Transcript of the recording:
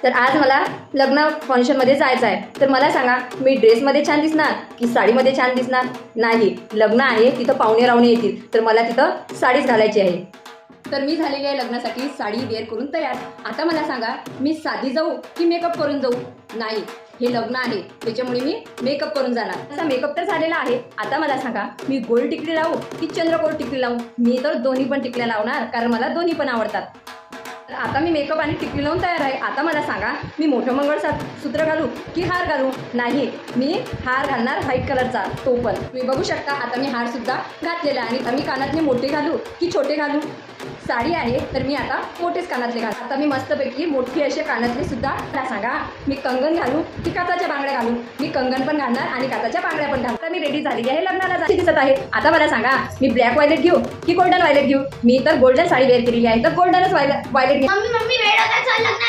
तर आज मला लग्न फंक्शनमध्ये जायचं आहे, तर मला सांगा मी ड्रेसमध्ये छान दिसणार की साडीमध्ये छान दिसणार? नाही, लग्न आहे तिथं पाहुणे रावणे येतील, तर मला तिथं साडीच घालायची आहे. तर मी झालेली आहे लग्नासाठी साडी वेअर करून तयार. आता मला सांगा मी साधी जाऊ की मेकअप करून जाऊ? नाही, हे लग्न आहे त्याच्यामुळे मी मेकअप करून जाणार. असा मेकअप तर झालेला आहे. आता मला सांगा मी गोल्ड टिकली लावू की चंद्रकोर टिकली लावू? मी तर दोन्ही पण टिकल्या लावणार, कारण मला दोन्ही पण आवडतात. तर आता मी मेकअप आणि टिकली लावून तयार आहे. आता मला सांगा मी मोठं मंगळसूत्र घालू की हार घालू? नाही, मी हार घालणार व्हाईट कलरचा, तो पण तुम्ही बघू शकता. आता मी हार सुद्धा घातलेला आहे. आणि मी कानातले मोठे घालू की छोटे घालू? साडी आहे तर मी आता मोठेच कानातले घालू. आता मी मस्तपैकी मोठी असे कानातले सुद्धा. मला सांगा मी कंगन घालू की काचाच्या बांगड्या घालू? मी कंगन पण घालणार आणि काचाच्या बांगड्या पण घालणार. मी रेडी झालेली आहे, लग्नाला जायची दिसत आहे. आता मला सांगा मी ब्लॅक व्हायलेट घेऊ की गोल्डन व्हायलेट घेऊ? मी तर गोल्डन साडी वेअर केलेली आहे, तर गोल्डनच व्हायलेट घेऊ. मम्मी वेळ होता, चल लग्नाला